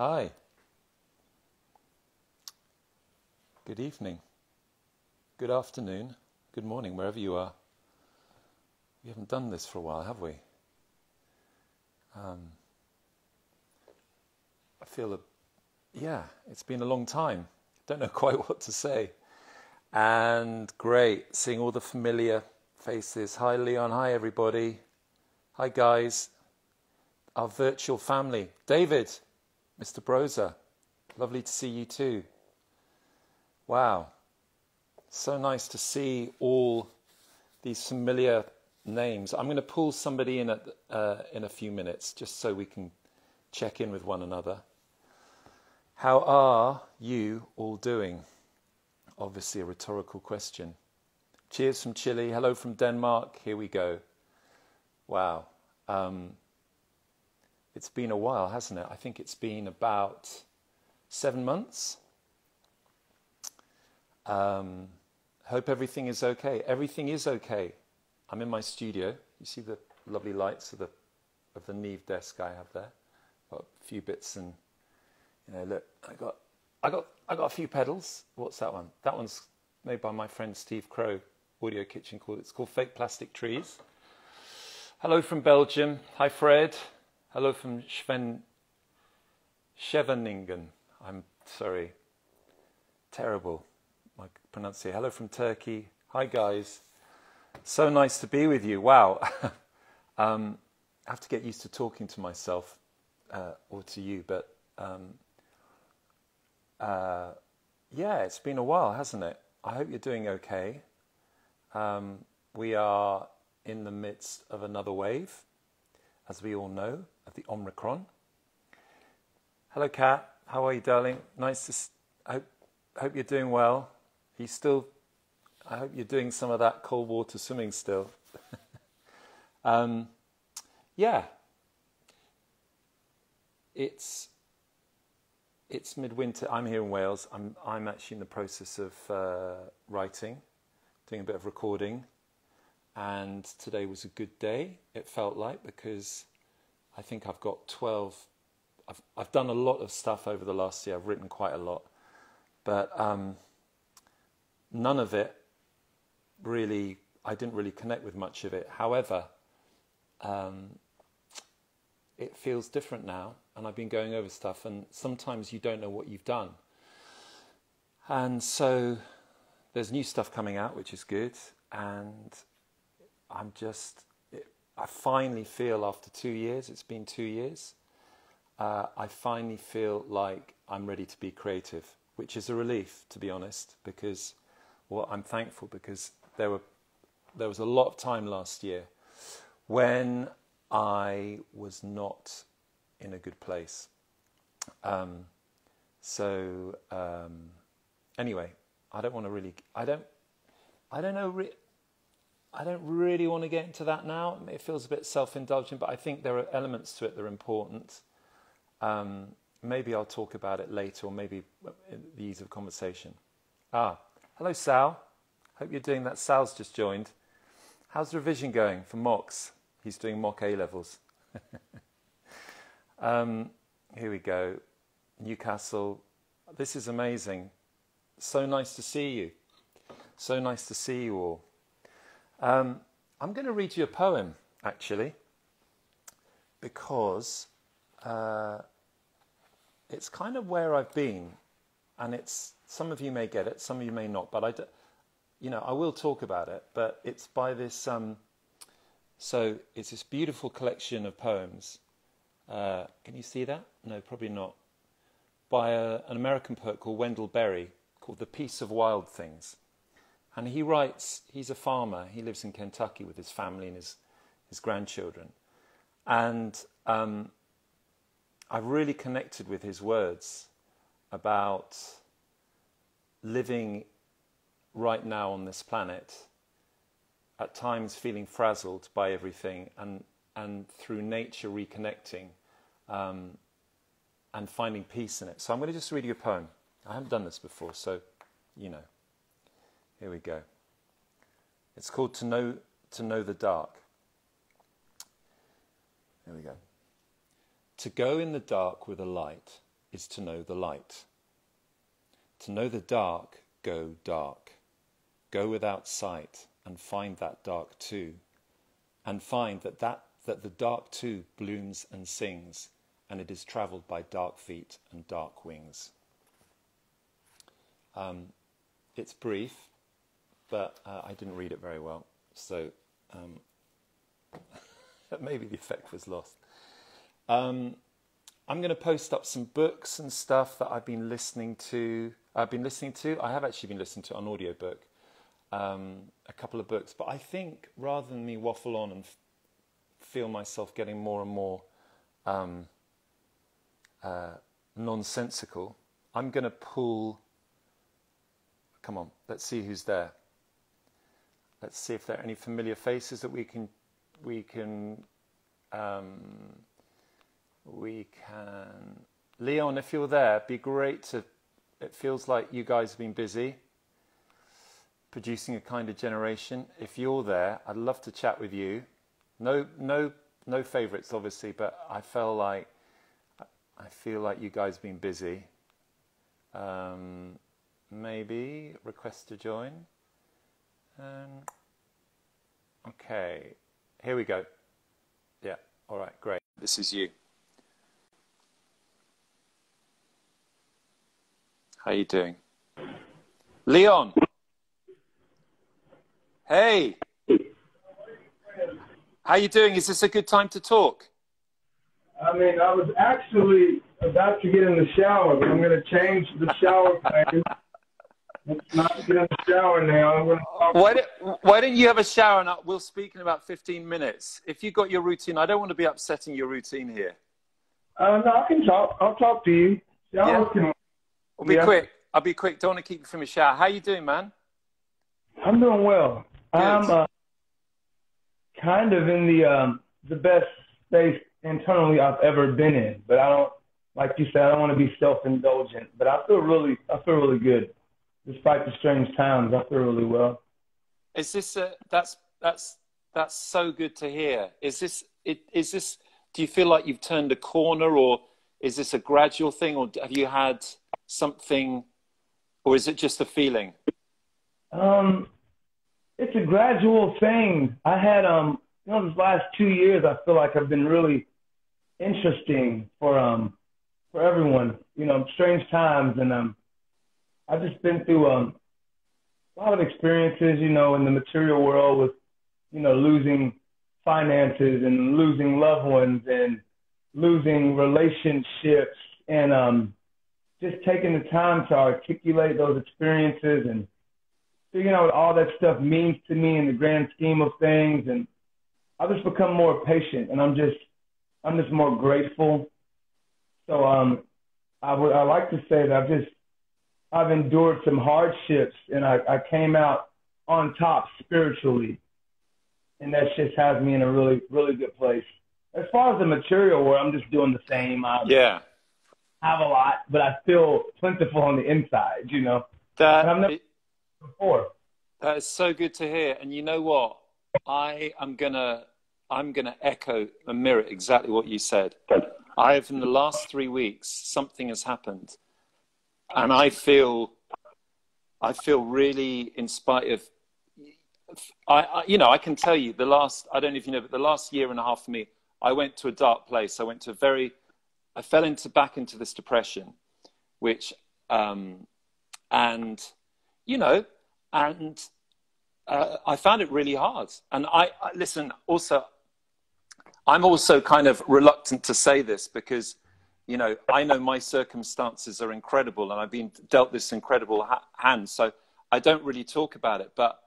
Hi. Good evening. Good afternoon. Good morning, wherever you are. We haven't done this for a while, have we? I feel it's been a long time. Don't know quite what to say. And great, seeing all the familiar faces. Hi, Leon. Hi, everybody. Hi, guys. Our virtual family. David, Mr. Broza. Lovely to see you too. Wow. So nice to see all these familiar names. I'm going to pull somebody in in a few minutes, just so we can check in with one another. How are you all doing? Obviously a rhetorical question. Cheers from Chile. Hello from Denmark. Here we go. Wow. It's been a while, hasn't it? I think it's been about 7 months. Hope everything is okay. Everything is okay. I'm in my studio. You see the lovely lights of the Neve desk I have there. Got a few bits, and look, I got a few pedals. What's that one? That one's made by my friend Steve Crow, Audio Kitchen. It's called Fake Plastic Trees. Hello from Belgium. Hi Fred. Hello from Scheveningen. I'm sorry. Terrible. My pronunciation. Hello from Turkey. Hi guys. So nice to be with you. Wow. I have to get used to talking to myself or to you, but it's been a while, hasn't it? I hope you're doing okay. We are in the midst of another wave, as we all know, of the Omicron. Hello, Kat. How are you, darling? Nice to. Hope you're doing well. I hope you're doing some of that cold water swimming still. It's midwinter. I'm here in Wales. I'm actually in the process of writing, doing a bit of recording, and today was a good day. It felt like, because I think I've got 12. I've done a lot of stuff over the last year. I've written quite a lot, but none of it really. I didn't really connect with much of it. However, it feels different now, and I've been going over stuff, and sometimes you don't know what you've done. And so there's new stuff coming out, which is good, and I finally feel, after 2 years, it's been 2 years, I finally feel like I'm ready to be creative, which is a relief, to be honest, because, I'm thankful, because there was a lot of time last year when I was not in a good place. Anyway, I don't really want to get into that now. It feels a bit self-indulgent, but I think there are elements to it that are important. Maybe I'll talk about it later, or maybe in the ease of conversation. Hello, Sal. Hope you're doing that. Sal's just joined. How's the revision going for mocks? He's doing mock A-levels. Here we go. Newcastle. This is amazing. So nice to see you. So nice to see you all. I'm going to read you a poem, actually, because it's kind of where I've been, and some of you may get it, some of you may not, but I will talk about it. But it's by this. So it's this beautiful collection of poems. Can you see that? No, probably not. By an American poet called Wendell Berry, called The Peace of Wild Things. And he writes, he's a farmer. He lives in Kentucky with his family and his grandchildren. And I've really connected with his words about living right now on this planet, at times feeling frazzled by everything, and through nature reconnecting and finding peace in it. So I'm going to just read you a poem. I haven't done this before, so here we go. It's called To Know the Dark. Here we go. To go in the dark with a light is to know the light. To know the dark, go dark. Go without sight and find that dark too. And find that the dark too blooms and sings, and it is travelled by dark feet and dark wings. It's brief, but I didn't read it very well, so maybe the effect was lost. I'm going to post up some books and stuff that I've been listening to. I have actually been listening to an audiobook, a couple of books, but I think rather than me waffle on and feel myself getting more and more nonsensical, I'm going to pull... Come on, let's see who's there. Let's see if there are any familiar faces that we can. Leon, if you're there, it'd be great to. It feels like you guys have been busy producing a kind of generation. If you're there, I'd love to chat with you. No favourites, obviously, but I feel like you guys have been busy. Maybe request to join. Okay, here we go. Yeah, all right, great. This is you. How you doing? Leon! Hey! How you doing? Is this a good time to talk? I mean, I was actually about to get in the shower, but I'm going to change the shower plan. Let's not get in the shower now. I'm going to talk. Why don't you have a shower and we'll speak in about 15 minutes? If you got your routine, I don't want to be upsetting your routine here. No, I can talk. I'll talk to you. Yeah. I'll be quick. Don't want to keep you from your shower. How you doing, man? I'm doing well. Good. I'm kind of in the best space internally I've ever been in, but I don't, like you said, I don't want to be self-indulgent, but I feel really good. Despite the strange times, I feel really well. Is this that's so good to hear. Is this do you feel like you've turned a corner, or is this a gradual thing, or have you had something, or is it just a feeling? It's a gradual thing. I had these last 2 years I feel like have been really interesting for everyone. Strange times, and I've just been through a lot of experiences, in the material world with, losing finances and losing loved ones and losing relationships, and just taking the time to articulate those experiences and figuring out what all that stuff means to me in the grand scheme of things. And I've just become more patient, and I'm just more grateful. So I like to say that I've endured some hardships, and I came out on top spiritually, and that just has me in a really, really good place. As far as the material world, I'm just doing the same. Yeah. I have a lot, but I feel plentiful on the inside, That, and I've never before. That is so good to hear. And you know what? I'm gonna echo and mirror exactly what you said. In the last 3 weeks, something has happened. And I feel really, in spite of, I can tell you I don't know if you know, but the last year and a half for me, I went to a dark place. I fell back into this depression, which, I found it really hard. And listen, also, I'm also kind of reluctant to say this because, I know my circumstances are incredible and I've been dealt this incredible hand. So I don't really talk about it, but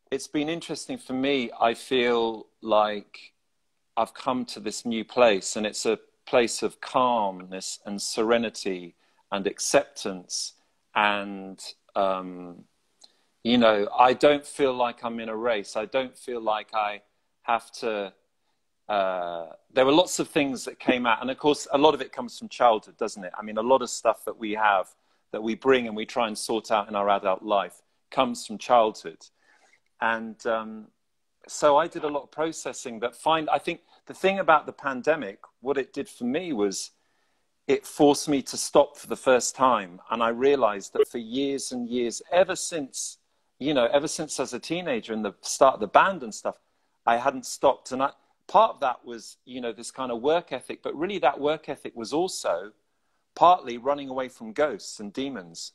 it's been interesting for me. I feel like I've come to this new place, and it's a place of calmness and serenity and acceptance. And, I don't feel like I'm in a race. I don't feel like I have to... there were lots of things that came out, and of course a lot of it comes from childhood, doesn't it? I mean, a lot of stuff that we have, that we bring and we try and sort out in our adult life, comes from childhood. And so I did a lot of processing. I think the thing about the pandemic, what it did for me was it forced me to stop for the first time. And I realized that for years and years, ever since as a teenager and the start of the band and stuff, I hadn't stopped. And part of that was, this kind of work ethic, but really that work ethic was also partly running away from ghosts and demons,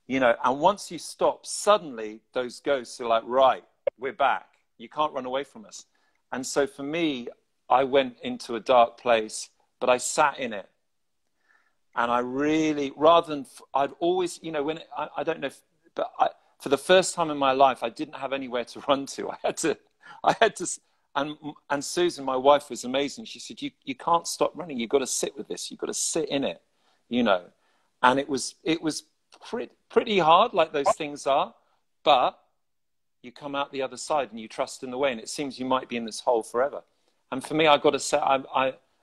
and once you stop, suddenly those ghosts are like, right, we're back. You can't run away from us. And so for me, I went into a dark place, but I sat in it. And I really, I'd always, I don't know, for the first time in my life, I didn't have anywhere to run to. I had to, and Susan, my wife, was amazing. She said, you can't stop running. You've got to sit with this. You've got to sit in it, and it was pretty hard, like those things are, but you come out the other side and you trust in the way, and it seems you might be in this hole forever. And for me, I've got to say,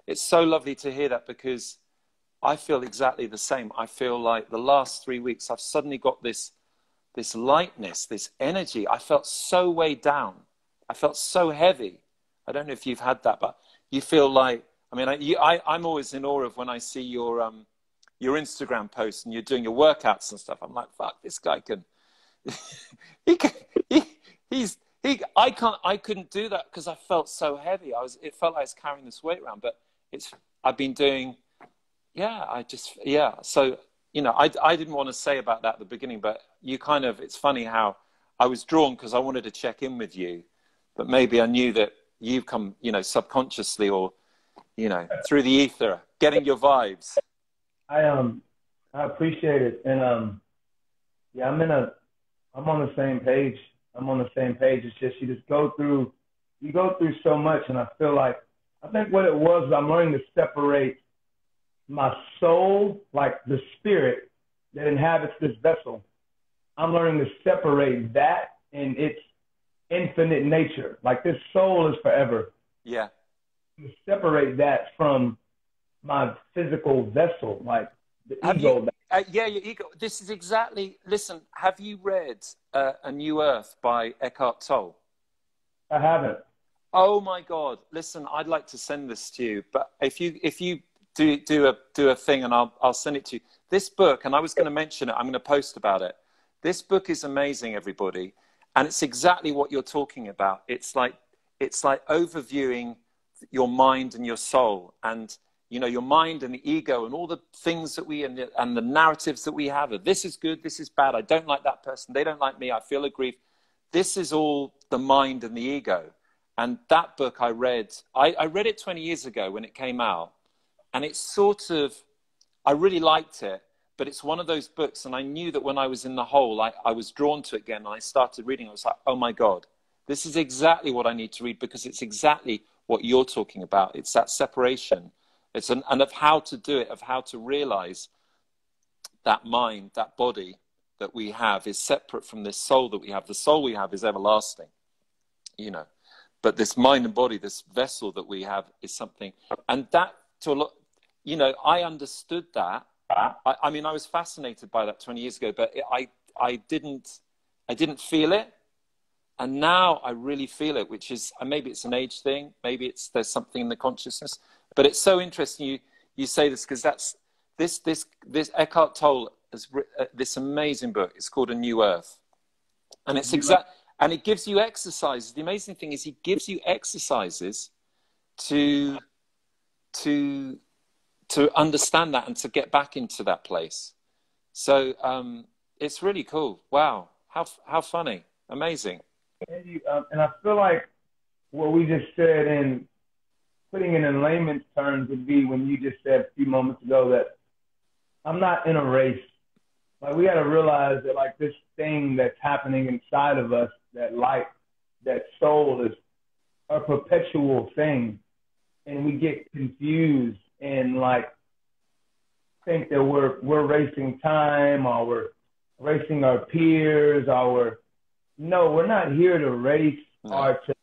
it's so lovely to hear that, because I feel exactly the same. I feel like the last 3 weeks, I've suddenly got this lightness, this energy. I felt so weighed down. I felt so heavy. I don't know if you've had that, but you feel like, I'm always in awe of when I see your Instagram posts and you're doing your workouts and stuff. I'm like, fuck, this guy can, I couldn't do that because I felt so heavy. It felt like I was carrying this weight around, but I've been doing, So, I didn't want to say about that at the beginning, but it's funny how I was drawn because I wanted to check in with you, but maybe I knew that you've come, subconsciously or, through the ether, getting your vibes. I appreciate it. And, I'm on the same page. It's just, you go through so much. And I feel like, I think what it was, I'm learning to separate my soul, like the spirit that inhabits this vessel. I'm learning to separate that and its infinite nature. Like, this soul is forever. Yeah. To separate that from my physical vessel, like the ego. Your ego. This is exactly, listen, have you read A New Earth by Eckhart Tolle? I haven't. Oh my God. Listen, I'd like to send this to you, but if you do a thing, and I'll send it to you. This book, and I was going to mention it, I'm going to post about it. This book is amazing, everybody. And it's exactly what you're talking about. It's like overviewing your mind and your soul, and your mind and the ego and all the things that and the narratives that we have of this is good, this is bad, I don't like that person, they don't like me, I feel aggrieved. This is all the mind and the ego. And that book I read it 20 years ago when it came out. And it's I really liked it, but it's one of those books. And I knew that when I was in the hole, I was drawn to it again. And I started reading. I was like, oh my God, this is exactly what I need to read, because it's exactly what you're talking about. It's that separation. And of how to do it, of how to realize that mind, that body that we have is separate from this soul that we have. The soul we have is everlasting, but this mind and body, this vessel that we have, is something. And that, to a lot, I understood that. I was fascinated by that 20 years ago, but I didn't feel it. And now I really feel it, which is, maybe it's an age thing, maybe there's something in the consciousness, but it's so interesting you say this, because that's this Eckhart Tolle has written this amazing book. It's called A New Earth, and it's and it gives you exercises. The amazing thing is he gives you exercises to understand that and to get back into that place. So it's really cool. Wow, how funny, amazing. And I feel like what we just said, and putting it in layman's terms, would be when you just said a few moments ago that I'm not in a race. Like, we got to realize that, like, this thing that's happening inside of us, that light, that soul, is a perpetual thing. And we get confused and, like, think that we're racing time, or we're racing our peers, or no, we're not here to race or to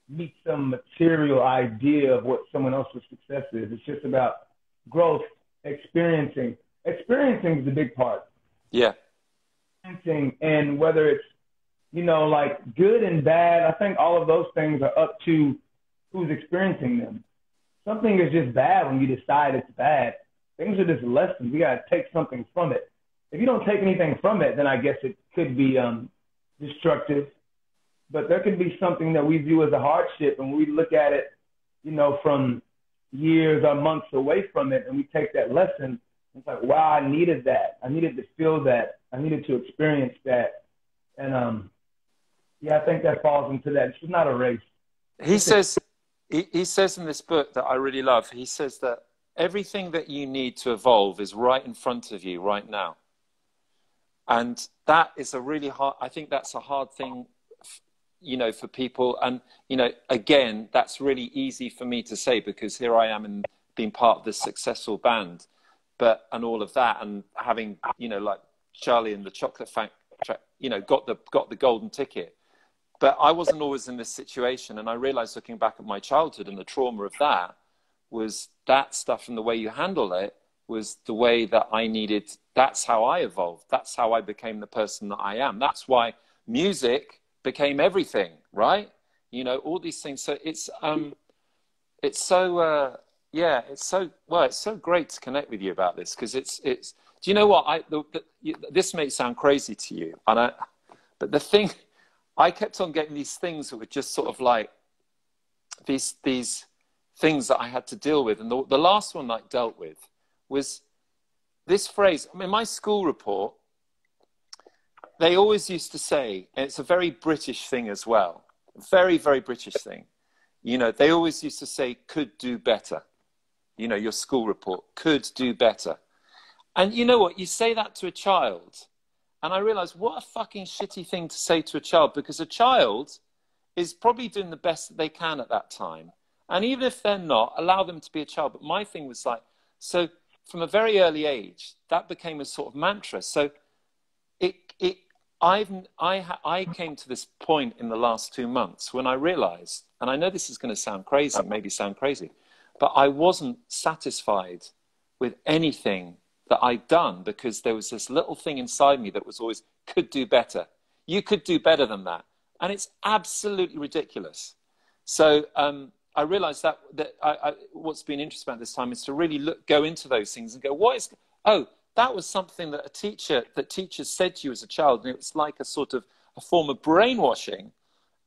meet some material idea of what someone else's success is. It's just about growth, experiencing. Experiencing is the big part. Yeah. And whether it's, like, good and bad, I think all of those things are up to who's experiencing them. Something is just bad when you decide it's bad. things are just lessons. We got to take something from it. If you don't take anything from it, then I guess it could be destructive. But there could be something that we view as a hardship, and we look at it, you know, from years or months away from it, and we take that lesson. It's like, wow, I needed that. I needed to feel that. I needed to experience that. And yeah, I think that falls into that. It's not a race. He says in this book that I really love, he says that everything that you need to evolve is right in front of you right now. And that is a really hard, I think that's a hard thing, you know, for people. And, you know, again, that's really easy for me to say because here I am and being part of this successful band, and all of that, and having, you know, like Charlie and the Chocolate Factory, you know, got the golden ticket. But I wasn't always in this situation. And I realized looking back at my childhood and the trauma of that was that stuff, and the way you handle it was the way that I needed. That's how I evolved. That's how I became the person that I am. That's why music became everything, right? You know, all these things. So it's so, yeah, it's so great to connect with you about this, because it's, do you know what? This may sound crazy to you, but the thing, I kept on getting these things that were just sort of like these things that I had to deal with. And the last one I dealt with was this phrase. I mean, my school report, they always used to say, and it's a very British thing as well, very, very British thing. You know, they always used to say, could do better. You know, your school report could do better. And you know what? You say that to a child, and I realized what a fucking shitty thing to say to a child, because a child is probably doing the best that they can at that time. And even if they're not, allow them to be a child. But my thing was like, so from a very early age, that became a sort of mantra. So I came to this point in the last 2 months when I realized, and I know this is going to sound crazy, maybe sound crazy, but I wasn't satisfied with anything that I'd done, because there was this little thing inside me that was always, could do better. You could do better than that. And it's absolutely ridiculous. So I realized that what's been interesting about this time is to really go into those things and go, that was something that teachers said to you as a child, and it was like a sort of a form of brainwashing,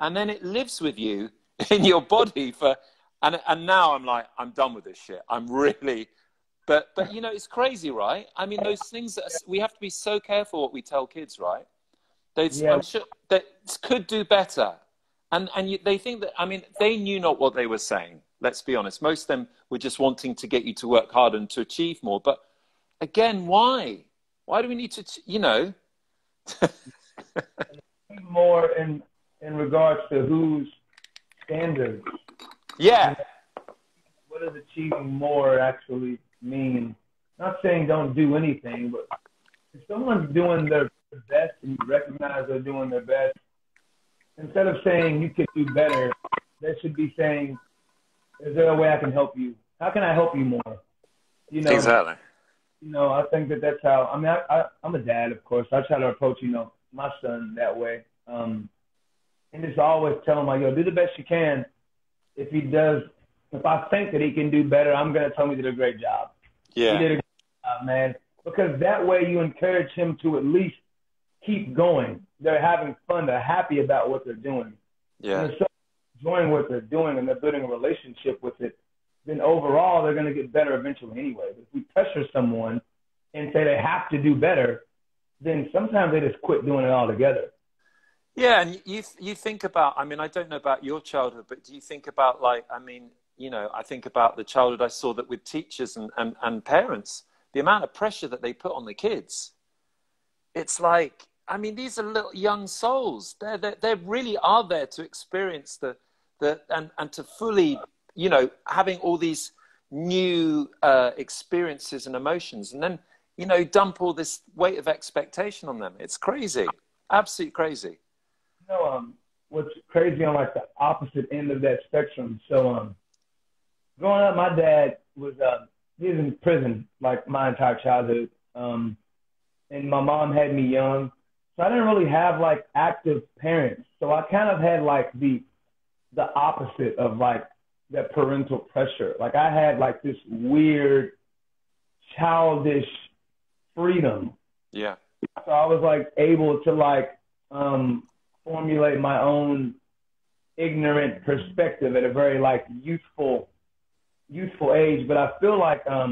and then it lives with you in your body and now I'm like, I'm done with this shit. I'm really, but you know, it's crazy, right? I mean, those things we have to be so careful what we tell kids, right? I'm sure that could do better. And they think that, I mean, they knew not what they were saying. Let's be honest. Most of them were just wanting to get you to work harder and to achieve more. But again, why? Why do we need to, you know? More in regards to whose standards. Yeah. What does achieving more actually mean? Not saying don't do anything, but if someone's doing their best and you recognize they're doing their best, instead of saying you could do better, they should be saying, is there a way I can help you? How can I help you more? You know, exactly. You know, I think that's how, I mean, I'm a dad, of course. I try to approach, you know, my son that way. And just always tell him, like, yo, do the best you can. If I think that he can do better, I'm going to tell him he did a great job. Yeah. He did a great job, man. Because that way you encourage him to at least keep going. They're having fun. They're happy about what they're doing. Yeah. And they're so enjoying what they're doing and they're building a relationship with it, then overall they're going to get better eventually anyway. But if we pressure someone and say they have to do better, then sometimes they just quit doing it altogether. Yeah, and you think about, I mean, I don't know about your childhood, but do you think about, like, I mean, you know, I think about the childhood I saw that with teachers and parents, the amount of pressure that they put on the kids. It's like, I mean, these are little young souls. They really are there to experience and to fully, you know, having all these new experiences and emotions, and then, you know, dump all this weight of expectation on them. It's crazy, absolutely crazy. You know, what's crazy on like the opposite end of that spectrum. So, growing up, my dad was he was in prison like my entire childhood, and my mom had me young. So I didn't really have like active parents. So I kind of had like the opposite of like that parental pressure. Like I had like this weird childish freedom. Yeah. So I was like able to like formulate my own ignorant perspective at a very like youthful age. But I feel like a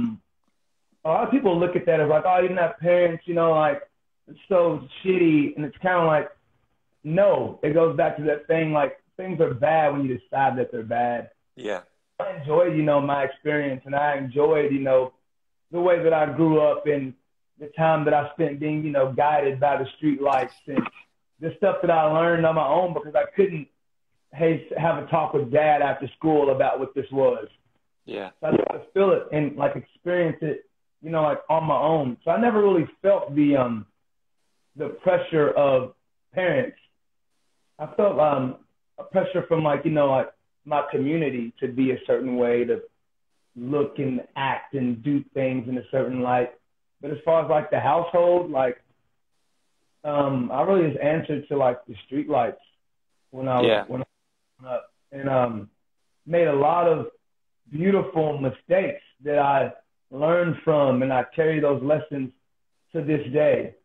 lot of people look at that as like, oh, you didn't have parents, you know, like it's so shitty. And it's kind of like, no, it goes back to that thing, like things are bad when you decide that they're bad. Yeah. I enjoyed, you know, my experience, and I enjoyed, you know, the way that I grew up and the time that I spent being, you know, guided by the street lights and the stuff that I learned on my own because I couldn't have a talk with Dad after school about what this was. Yeah. So I had to feel it and like experience it, you know, like on my own. So I never really felt the pressure of parents. I felt a pressure from like, you know, like my community to be a certain way, to look and act and do things in a certain light. But as far as like the household, like I really just answered to like the street lights when I was growing up, and made a lot of beautiful mistakes that I learned from, and I carry those lessons to this day.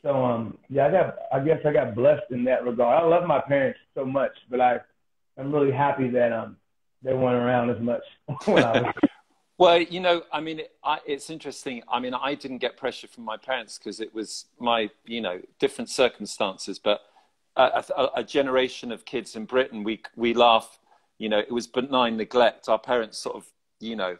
So yeah, I guess I got blessed in that regard. I love my parents so much, but I'm really happy that they weren't around as much when I was. Well, you know, I mean, it's interesting. I mean, I didn't get pressure from my parents because it was my, you know, different circumstances. But a generation of kids in Britain, we laugh, you know, it was benign neglect. Our parents sort of, you know,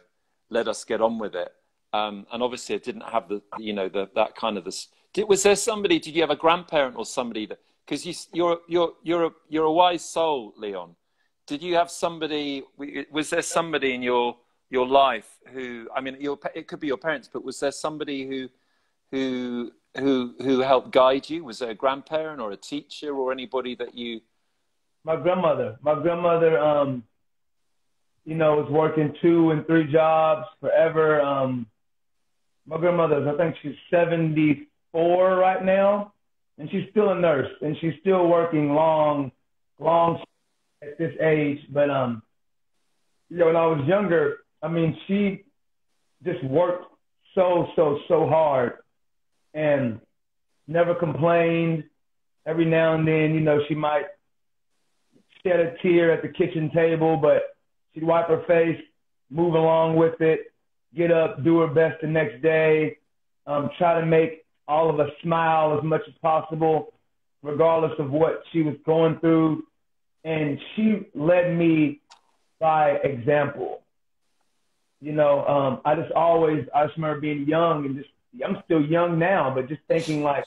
let us get on with it. And obviously it didn't have the, you know, that kind of this. Was there somebody, did you have a grandparent or somebody that, because you're a wise soul, Leon. Did you have somebody, was there somebody in your life who, I mean, it could be your parents, but was there somebody who helped guide you? Was there a grandparent or a teacher or anybody that you? My grandmother, you know, was working 2 and 3 jobs forever. My grandmother, I think she's 74 right now, and she's still a nurse, and she's still working long at this age. But you know, when I was younger, I mean, she just worked so hard and never complained. Every now and then, you know, she might shed a tear at the kitchen table, but she'd wipe her face, move along with it, get up, do her best the next day, try to make all of us smile as much as possible, regardless of what she was going through. And she led me by example. You know, I just remember being young and I'm still young now, but just thinking like,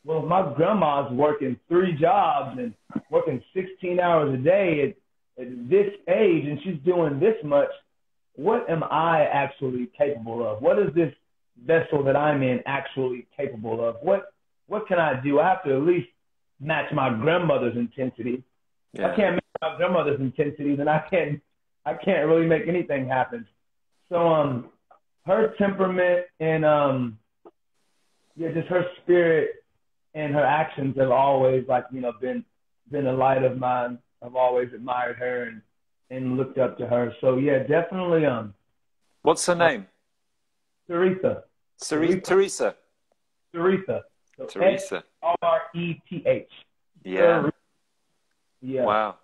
well, if my grandma's working 3 jobs and working 16 hours a day at this age, and she's doing this much, what am I actually capable of? What is this vessel that I'm in actually capable of? What can I do? I have to at least match my grandmother's intensity. Yeah. I can't match my grandmother's intensity, then I can't really make anything happen. So her temperament and just her spirit and her actions have always, like, you know, been a light of mine. I've always admired her and looked up to her. So yeah, definitely. What's her name? Teresa. Teresa. Teresa. So Teresa. Reth. Yeah. Yeah. Wow.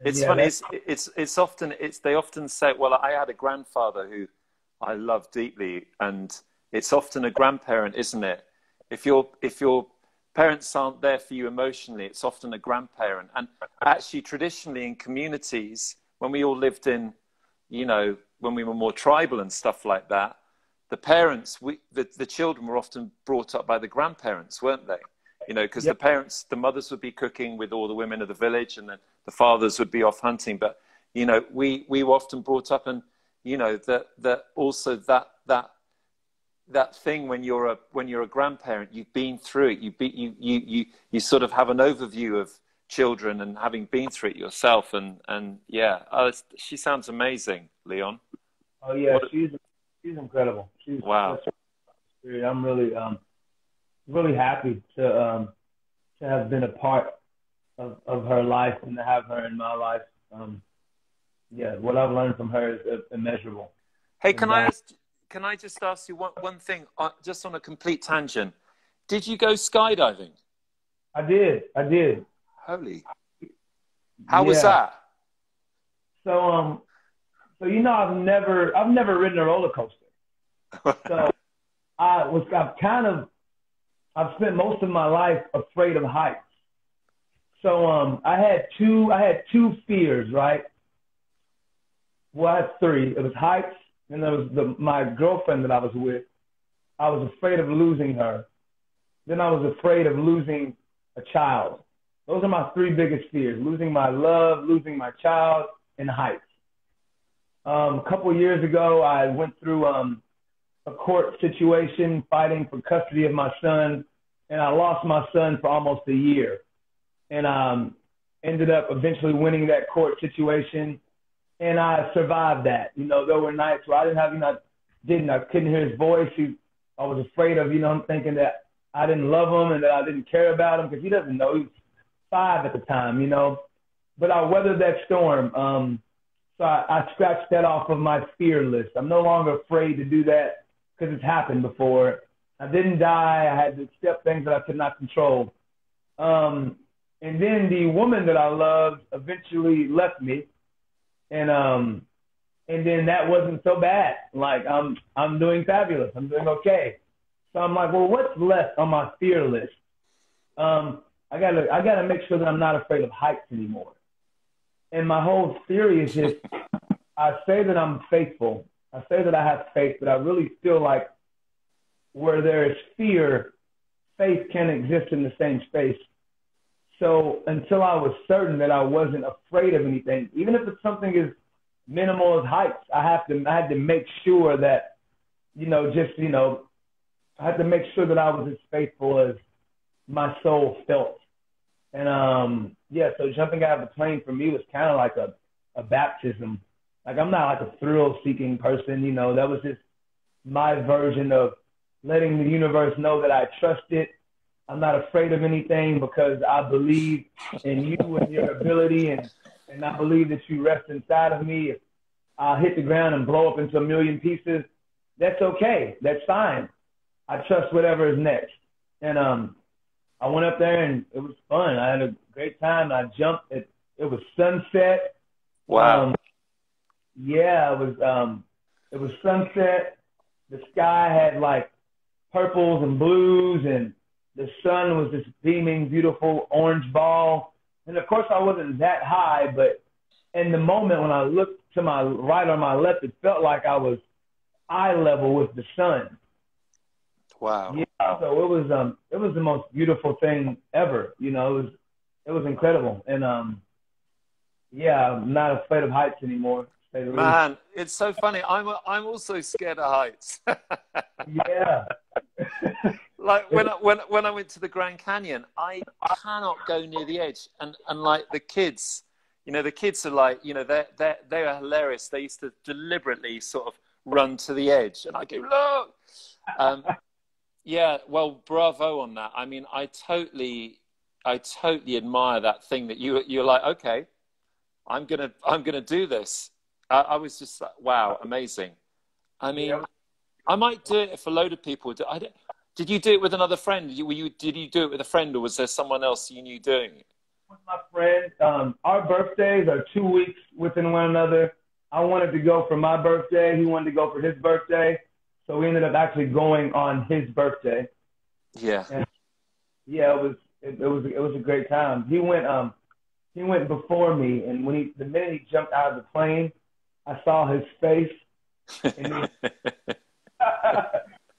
It's funny. It's often they often say, well, I had a grandfather who I love deeply, and it's often a grandparent, isn't it? If your parents aren't there for you emotionally, it's often a grandparent. And actually, traditionally in communities, when we all lived in, you know, when we were more tribal and stuff like that, the parents, the children were often brought up by the grandparents, weren't they? You know, because the mothers would be cooking with all the women of the village, and then the fathers would be off hunting. But, you know, we were often brought up, and, you know, that also that thing when you're a grandparent, you've been through it. You sort of have an overview of children and having been through it yourself. And yeah, she sounds amazing, Leon. Oh yeah, she's incredible. Wow. I'm really happy to have been a part of her life and to have her in my life. Yeah, what I've learned from her is immeasurable. Hey, can I ask, can I just ask you one thing, just on a complete tangent? Did you go skydiving? I did. Holy. How was that? So, you know, I've never ridden a roller coaster. So I've spent most of my life afraid of heights. So, I had two fears, right? Well, I had three. It was heights, and there was my girlfriend that I was with. I was afraid of losing her. Then I was afraid of losing a child. Those are my three biggest fears: losing my love, losing my child, and heights. A couple of years ago, I went through a court situation fighting for custody of my son, and I lost my son for almost a year. And ended up eventually winning that court situation, and I survived that. You know, there were nights where I couldn't hear his voice. I was afraid of, I'm thinking that I didn't love him and that I didn't care about him, because he doesn't know. He was 5 at the time, But I weathered that storm. So I scratched that off of my fear list. I'm no longer afraid to do that because it's happened before. I didn't die. I had to accept things that I could not control. And then the woman that I loved eventually left me. And then that wasn't so bad. Like, I'm doing fabulous. I'm doing okay. So I'm like, well, what's left on my fear list? I gotta make sure that I'm not afraid of heights anymore. And my whole theory is just, I say that I'm faithful. I say that I have faith, but I really feel like where there is fear, faith can exist in the same space. So until I was certain that I wasn't afraid of anything, even if it's something as minimal as heights, I had to make sure that, I had to make sure that I was as faithful as my soul felt. And so jumping out of the plane for me was kind of like a baptism. Like, I'm not like a thrill-seeking person, that was just my version of letting the universe know that I trust it. I'm not afraid of anything because I believe in you and your ability, and I believe that you rest inside of me. If I hit the ground and blow up into a million pieces, that's okay. That's fine. I trust whatever is next. And I went up there and it was fun. I had a great time. I jumped. It was sunset. Wow. It was sunset. The sky had like purples and blues, and the sun was this beaming, beautiful orange ball. And of course I wasn't that high, but in the moment when I looked to my right or my left, it felt like I was eye level with the sun. Wow. Yeah, so it was the most beautiful thing ever. It was incredible. And I'm not afraid of heights anymore. Man, it's so funny. I'm also scared of heights. Yeah. Like when I went to the Grand Canyon, I cannot go near the edge. And like the kids are like, they are hilarious. They used to deliberately sort of run to the edge, and I go, look. Yeah, well, bravo on that. I mean, I totally admire that thing that you're like, okay, I'm gonna do this. I was just like, wow, amazing. I mean, yeah. I might do it if a load of people do. Did you do it with another friend? Did you do it with a friend, or was there someone else you knew doing it? With my friend. Our birthdays are 2 weeks within one another. I wanted to go for my birthday. He wanted to go for his birthday. So we ended up actually going on his birthday. Yeah. And yeah, it was a great time. He went before me, and the minute he jumped out of the plane, I saw his face. And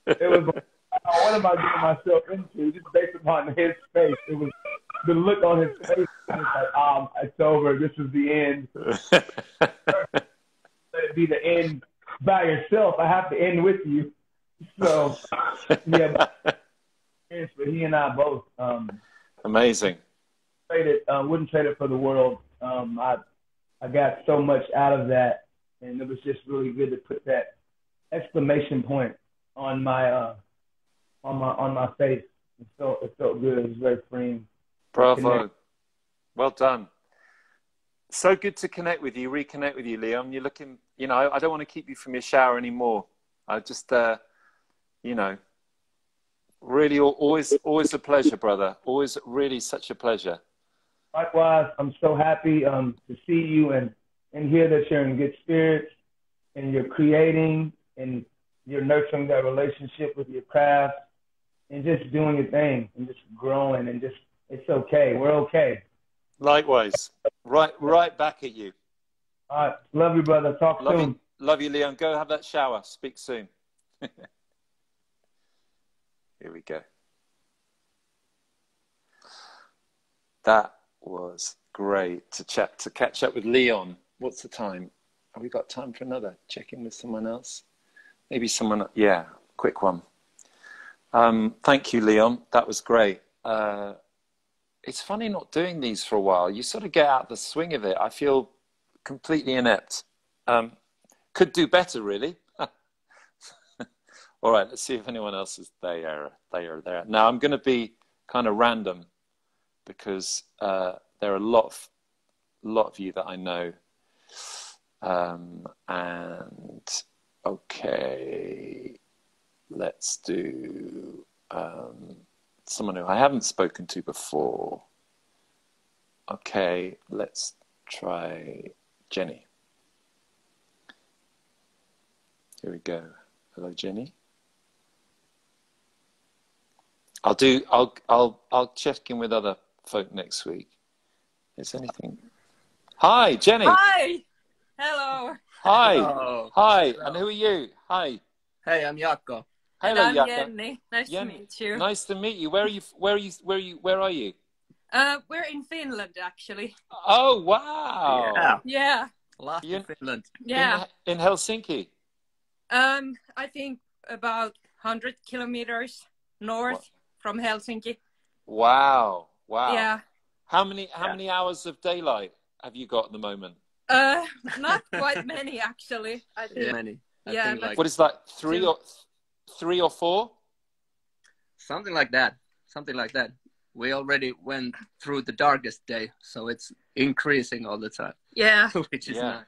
it was like, what am I getting myself into? Just based upon his face, it was the look on his face. It was like, it's over. This is the end. Let it be the end. By yourself, I have to end with you. So, yeah, but he and I both. Amazing. Wouldn't trade it for the world. I got so much out of that, and it was just really good to put that exclamation point on my face. It felt good. It was very freeing. Bravo. Well done. So good to reconnect with you, Leon. You're looking, I don't want to keep you from your shower anymore. I just, you know, really always a pleasure, brother. Always really such a pleasure. Likewise, I'm so happy to see you and hear that you're in good spirits and you're creating and you're nurturing that relationship with your craft and just doing your thing and just growing and just, it's okay. We're okay. Likewise. Right back at you. All right. Love you, brother. Talk soon. Love you, Leon. Go have that shower. Speak soon. Here we go. That was great to catch up with Leon. What's the time? Have we got time for another? Check in with someone else? Maybe someone, yeah, quick one. Thank you, Leon. That was great. It's funny not doing these for a while. You sort of get out the swing of it. I feel completely inept. Could do better, really. All right, let's see if anyone else is there. Now, I'm going to be kind of random because there are a lot of you that I know. And okay, let's do someone who I haven't spoken to before. Okay, let's try Jenny. Here we go. Hello, Jenny. I'll check in with other folk next week. Is anything? Hi, Jenny. Hi. Hello. Hi. Hello. Hi. Hello. And who are you? Hi. Hey, I'm Jako. Hello, and I'm Jako. Jenni. Nice to meet you. Nice to meet you. Where are you? Where are you? We're in Finland, actually. Oh, wow. Yeah. Yeah. Last in Finland. Yeah. In Helsinki. I think about 100 kilometers north from Helsinki. Wow. Wow. Yeah. How many hours of daylight have you got at the moment? Not quite many, actually. I think. Yeah, many. Yeah, I think but- like What is that? Three or four? something like that. Something like that. We already went through the darkest day, so it's increasing all the time. Yeah. Which is Yeah.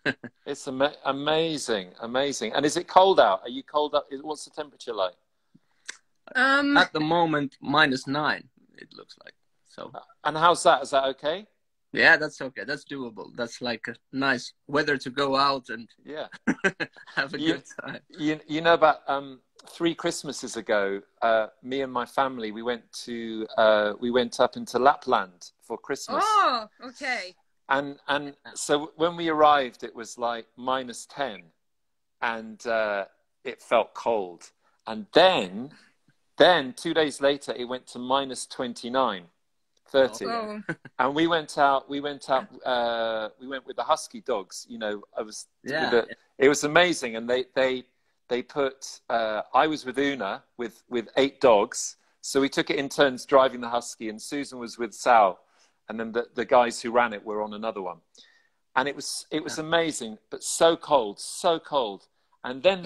nice. It's amazing. And is it cold out? Are you cold up? What's the temperature like? At the moment, -9. It looks like. So. And how's that? Is that okay? Yeah, that's okay. That's doable. That's like a nice weather to go out and Yeah. have a good time. You know about 3 Christmases ago, me and my family we went up into Lapland for Christmas. Oh, okay. And so when we arrived, it was like -10, and it felt cold. And then 2 days later, it went to -29, 30. Oh. And we went with the husky dogs. You know, it was amazing. And they put, I was with Una with 8 dogs. So we took it in turns driving the husky, and Susan was with Sal. And then the guys who ran it were on another one. And it was amazing, but so cold. And then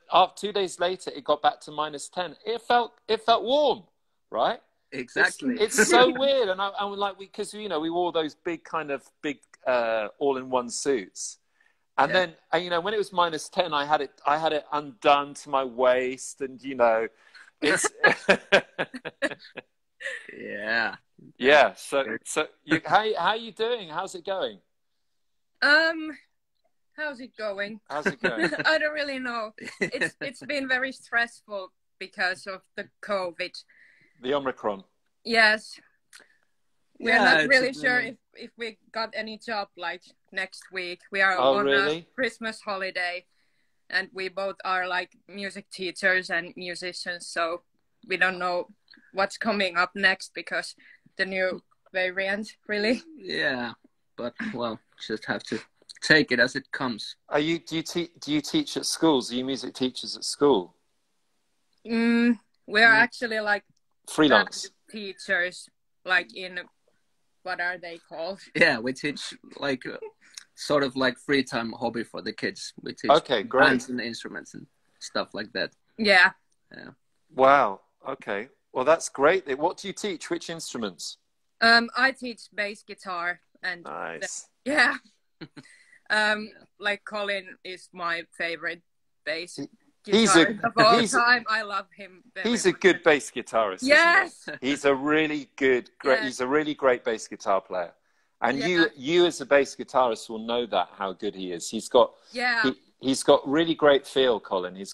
after 2 days later, it got back to -10. It felt warm, right? Exactly. It's so weird. And I was like, because we wore those big all-in-one suits. And then, when it was -10, I had it undone to my waist, and it's Yeah. Yeah. So how are you doing? How's it going? How's it going? How's it going? I don't really know. It's been very stressful because of the COVID. The Omicron. Yes. We're Yeah, not really sure if we got any job like next week. We are on a Christmas holiday, and we both are like music teachers and musicians, so we don't know what's coming up next because the new variant, really. Yeah, but just have to take it as it comes. Do you teach at schools? Are you music teachers at school? We are actually like freelance teachers, like in what are they called? Yeah, we teach like sort of like free time hobby for the kids. We teach bands and instruments and stuff like that. Yeah. Yeah. Wow. Okay. Well, that's great. What do you teach? Which instruments? I teach bass guitar and nice. Yeah. Like Colin is my favorite bass He's guitarist of all time. I love him very He's much. a good bass guitarist. Yes. Isn't he? He's a really good, great. Yes. He's a really great bass guitar player. And you as a bass guitarist will know that how good he is. He's got really great feel, Colin. He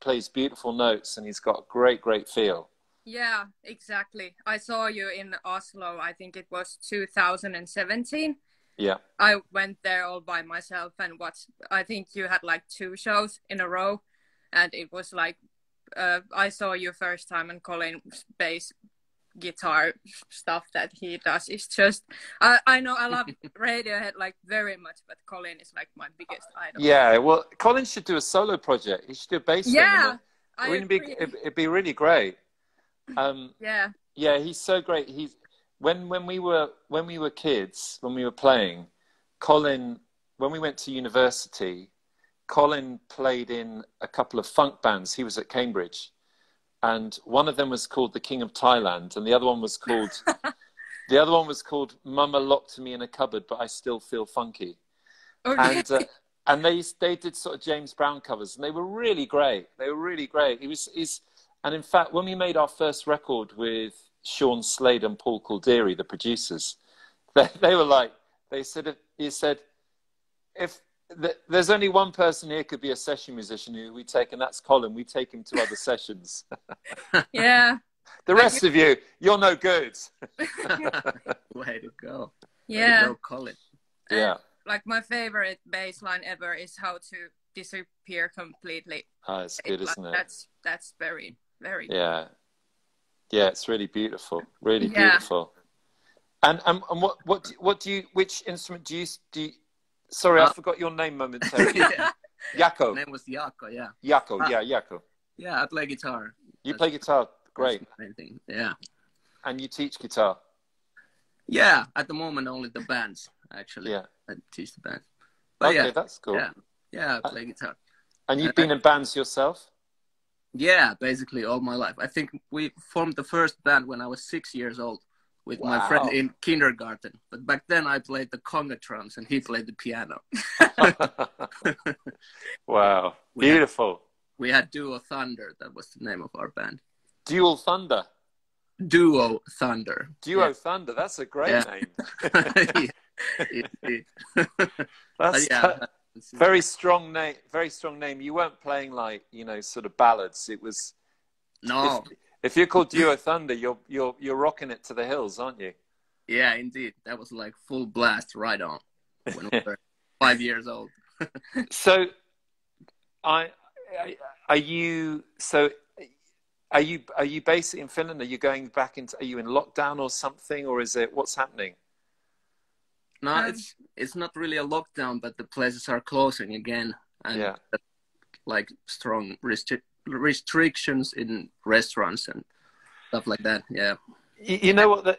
plays beautiful notes, and he's got great feel. Yeah, exactly. I saw you in Oslo. I think it was 2017. Yeah. I went there all by myself and watched. I think you had like 2 shows in a row, and it was like I saw you first time, and Colin's bass guitar stuff that he does is just I know I love Radiohead like very much, but Colin is like my biggest idol. Yeah, well, Colin should do a solo project. He should do a bass thing. Yeah, it'd be really great. Yeah, he's so great. He's when we were kids, when we were playing, Colin, when we went to university, Colin played in a couple of funk bands. He was at Cambridge, and one of them was called The King of Thailand, and the other one was called Mama Locked Me in a Cupboard, But I Still Feel Funky. Okay. And they did sort of James Brown covers, and they were really great. And in fact, when we made our first record with Sean Slade and Paul Caldery, the producers, they were like, he said, if there's only one person here could be a session musician who we take, and that's Colin. We take him to other sessions. Yeah. The rest of you're no good. Way to go. Yeah. Way to go, Colin. Yeah. Like my favorite bass line ever is How to Disappear Completely. Oh, it's good, isn't it? That's very, very good. Yeah. Yeah, it's really beautiful. Really beautiful. And which instrument do you sorry, I forgot your name momentarily. Jako. My name was Jako, yeah. Jako, Jako. Yeah, I play guitar. You play guitar, great. Main thing. Yeah. And you teach guitar? Yeah, at the moment only the bands, actually. Yeah. I teach the bands. But okay, that's cool. Yeah, I play guitar. And you've been in bands yourself? Yeah, basically all my life. I think we formed the first band when I was 6 years old with my friend in kindergarten. But back then I played the conga drums and he played the piano. Wow, beautiful. We had Duo Thunder. That was the name of our band. Dual Thunder? Duo Thunder. Duo Thunder, that's a great name. That's very strong name. Very strong name. You weren't playing like, sort of ballads. It was no. If you're called Duo Thunder, you're rocking it to the hills, aren't you? Yeah, indeed. That was like full blast right on when we were 5 years old. So, are you basically in Finland? Are you going back into? Are you in lockdown or something, or is it what's happening? No, it's not really a lockdown, but the places are closing again, and like strong restrictions in restaurants and stuff like that. Yeah. You know what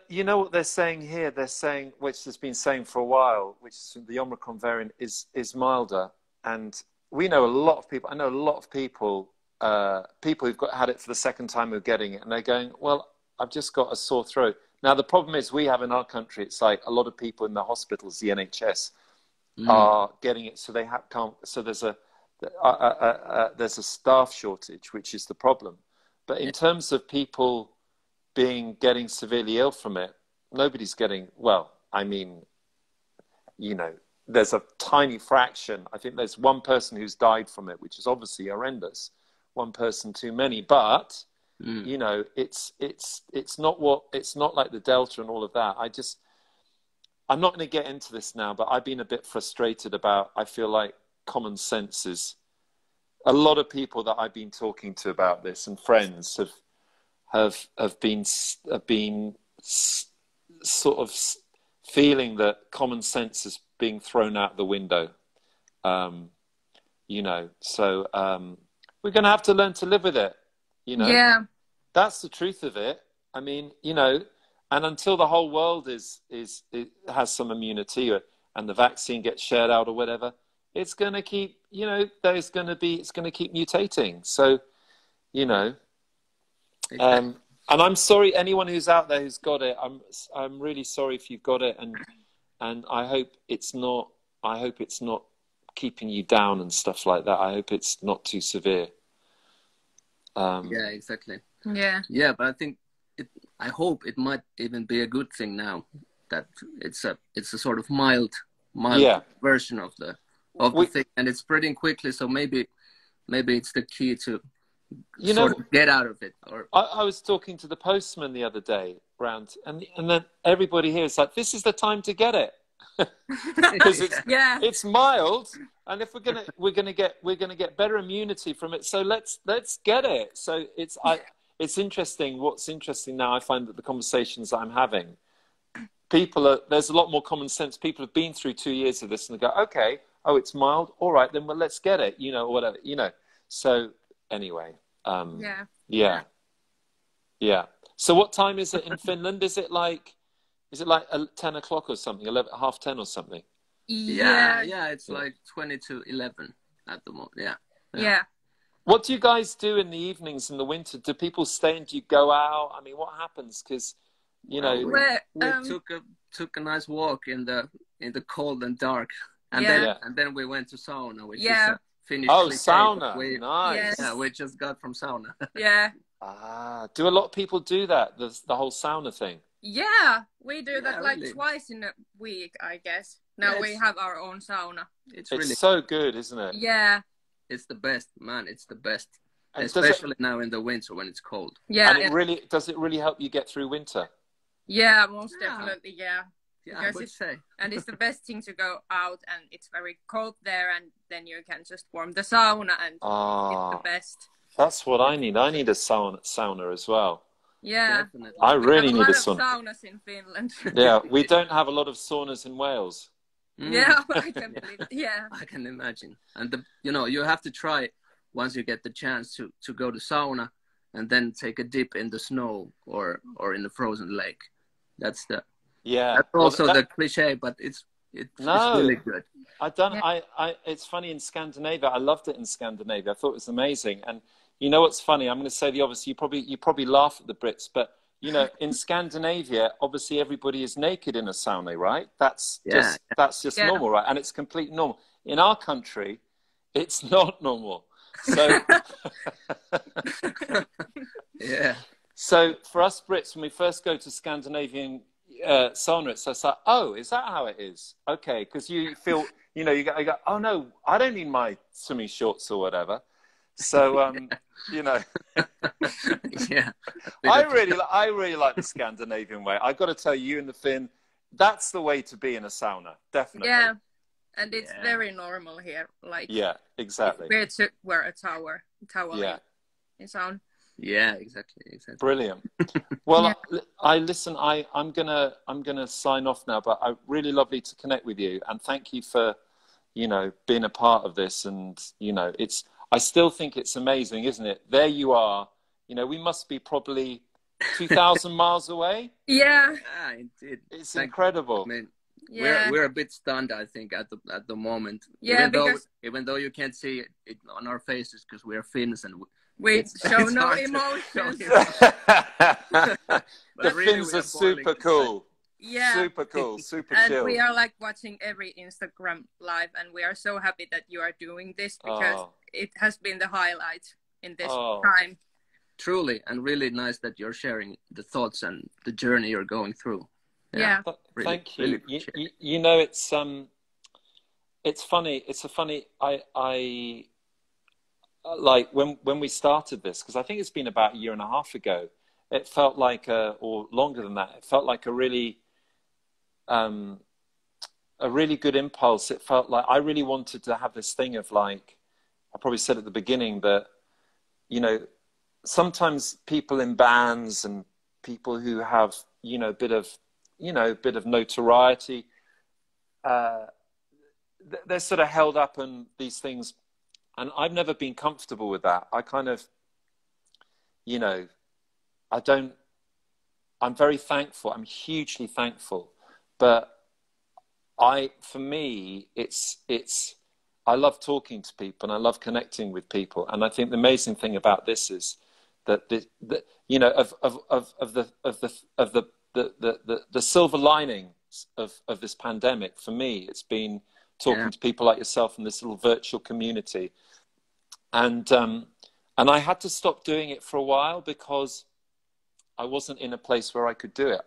they're saying here. They're saying, which has been saying for a while, which is the Omicron variant is milder, and we know a lot of people. I know a lot of people who've had it for the second time who are getting it, and they're going, well, I've just got a sore throat. Now, the problem is we have in our country, it's like a lot of people in the hospitals, the NHS, are getting it. So so there's a staff shortage, which is the problem. But in terms of people getting severely ill from it, nobody's getting, well, I mean, there's a tiny fraction. I think there's one person who's died from it, which is obviously horrendous. One person too many, but it's not like the Delta and all of that. I'm not going to get into this now, but I've been a bit frustrated about, I feel like common sense is, a lot of people that I've been talking to about this and friends have been sort of feeling that common sense is being thrown out the window. So we're going to have to learn to live with it. Yeah. That's the truth of it. I mean, and until the whole world has some immunity and the vaccine gets shared out or whatever, it's going to keep, it's going to keep mutating. So, and I'm sorry, anyone who's out there who's got it, I'm really sorry if you've got it. And I hope it's not keeping you down and stuff like that. I hope it's not too severe. Yeah, exactly. Yeah. Yeah, but I think I hope it might even be a good thing now that it's a sort of mild version of the thing, and it's spreading quickly. So maybe it's the key to sort of get out of it. Or I was talking to the postman the other day round, and then everybody here is like, "This is the time to get it," because it's mild, and if we're gonna get better immunity from it. So let's get it. So it's interesting. What's interesting now, I find that the conversations that I'm having, there's a lot more common sense. People have been through 2 years of this, and they go, "Okay, oh, it's mild. All right, then let's get it." Or whatever. So anyway. Yeah. So what time is it in Finland? Is it like 10 o'clock or something? 10 or something? Yeah. It's like 20 to 11 at the moment. Yeah. What do you guys do in the evenings in the winter? Do people stay and do you go out? I mean, what happens? Because we took a nice walk in the cold and dark, and then we went to sauna, which is finished. Oh, sauna! Nice. Yes. Yeah, we just got from sauna. Yeah. Do a lot of people do that? The whole sauna thing. Yeah, we do that like really. twice in a week, I guess. Now we have our own sauna. It's really so good, isn't it? Yeah. It's the best, man. It's the best, and especially now in the winter when it's cold. Yeah. And does it really help you get through winter? Yeah, most definitely. Yeah. Yeah, I would say. And it's the best thing to go out, and it's very cold there, and then you can just warm the sauna, and it's the best. That's what I need. I need a sauna as well. Yeah, definitely. I really need a sauna. sauna. Saunas in Finland. Yeah, we don't have a lot of saunas in Wales. Yeah, I can believe. Yeah, I can imagine. And you have to try once you get the chance to go to sauna, and then take a dip in the snow or in the frozen lake. That's also the cliche, but it's really good. It's funny in Scandinavia. I loved it in Scandinavia. I thought it was amazing. And you know what's funny? I'm going to say the obvious. You probably laugh at the Brits, but in Scandinavia, obviously everybody is naked in a sauna, right? That's just normal, right? And it's completely normal. In our country, it's not normal. So yeah. So for us Brits, when we first go to Scandinavian sauna, it's like, oh, is that how it is? Okay, because you feel, you go, oh no, I don't need my swimming shorts or whatever. So yeah, I really like the Scandinavian way. I got to tell you, in the Finn, that's the way to be in a sauna, definitely. Yeah, and it's very normal here. Like, yeah, exactly. It's weird to wear a towel in sauna. Yeah, exactly. Brilliant. Well, I'm gonna sign off now, but really lovely to connect with you, and thank you for, being a part of this. And I still think it's amazing, isn't it? There you are. We must be probably 2,000 miles away. Yeah. It's incredible. I mean, we're a bit stunned, I think, at the moment. Yeah, even though you can't see it on our faces because we're Finns and we show no emotions. The Finns are super cool. Yeah. Super cool, super and chill. And we are like watching every Instagram live, and we are so happy that you are doing this because it has been the highlight in this time. Truly, and really nice that you're sharing the thoughts and the journey you're going through. Yeah. Really, thank you. Really it's funny. It's a funny. I like when we started this, because I think it's been about a year and a half ago. It felt like or longer than that. It felt like a really good impulse. It felt like I really wanted to have this thing of, like, I probably said at the beginning that, sometimes people in bands and people who have, a bit of notoriety, they're sort of held up in these things. And I've never been comfortable with that. I kind of, I'm very thankful. I'm hugely thankful. But for me, I love talking to people and I love connecting with people. And I think the amazing thing about this is that the silver lining of this pandemic, for me, it's been talking to people like yourself in this little virtual community. And I had to stop doing it for a while because I wasn't in a place where I could do it.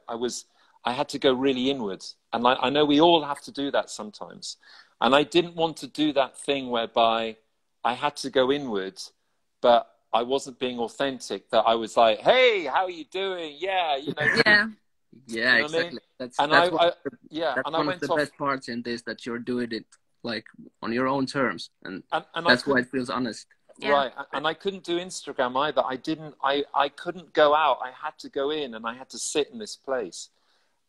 I had to go really inwards. And I know we all have to do that sometimes. And I didn't want to do that thing whereby I had to go inwards, but I wasn't being authentic, that I was like, hey, how are you doing? Yeah, you know. Yeah. Yeah, you know exactly. I mean? That's one of the best parts in this, that you're doing it like on your own terms, and that's why it feels honest. Yeah. Right, and I couldn't do Instagram either. I couldn't go out. I had to go in, and I had to sit in this place.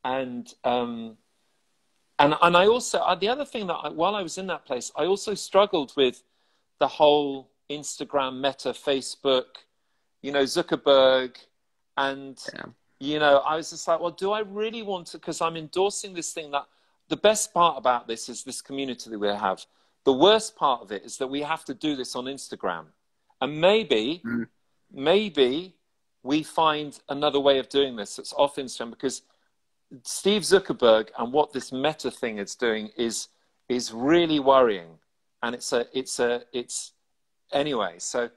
And I also, the other thing that while I was in that place, I also struggled with the whole Instagram, Meta, Facebook, you know, Zuckerberg, and you know, I was just like, well, do I really want to? Because I'm endorsing this thing. That the best part about this is this community that we have. The worst part of it is that we have to do this on Instagram, and maybe we find another way of doing this that's off Instagram, because Steve Zuckerberg and what this Meta thing is doing is really worrying, and it's anyway. So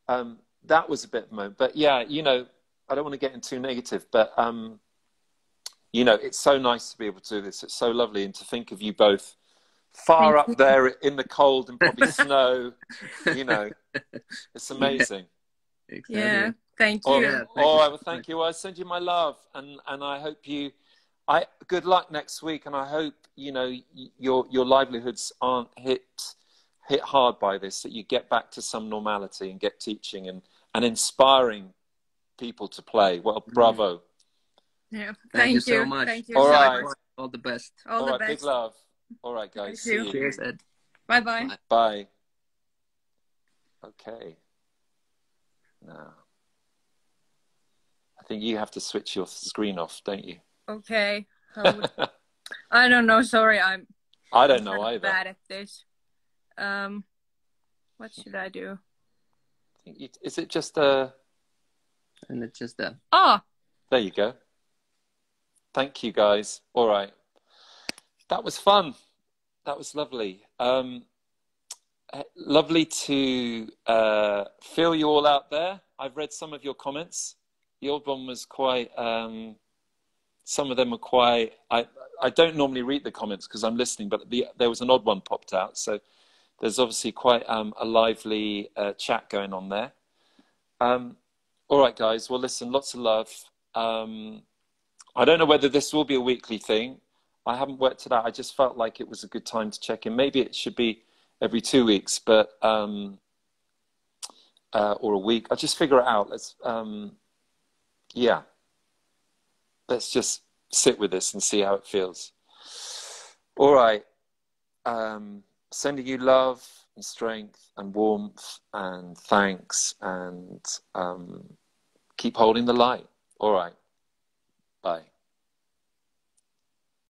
that was a bit of a moment, but yeah, you know, I don't want to get into too negative, but you know, it's so nice to be able to do this. It's so lovely, and to think of you both far up there in the cold and probably snow, you know, it's amazing. Yeah, exactly. Yeah, thank you. All right, well, thank you. I send you my love, and I hope you. Good luck next week, and I hope, you know, your livelihoods aren't hit hard by this, that you get back to some normality and get teaching and inspiring people to play. Well, bravo. Yeah, thank you so much. Thank you. All right. All the best. All the best. Big love. All right, guys. See you. Cheers, Ed. Bye-bye. Bye. Okay. Now, I think you have to switch your screen off, don't you? Okay. I don't know. Sorry, I don't know either. Bad at this. What should I do? Is it just a? And it's just a. Oh. There you go. Thank you, guys. All right. That was fun. That was lovely. Lovely to feel you all out there. I've read some of your comments. The old one was quite. Some of them are quite. I don't normally read the comments because I'm listening, but there was an odd one popped out. So there's obviously quite a lively chat going on there. All right, guys. Well, listen, lots of love. I don't know whether this will be a weekly thing. I haven't worked it out. I just felt like it was a good time to check in. Maybe it should be every 2 weeks, but or a week. I'll just figure it out. Let's just sit with this and see how it feels. All right. Sending you love and strength and warmth and thanks, and keep holding the light. All right. Bye.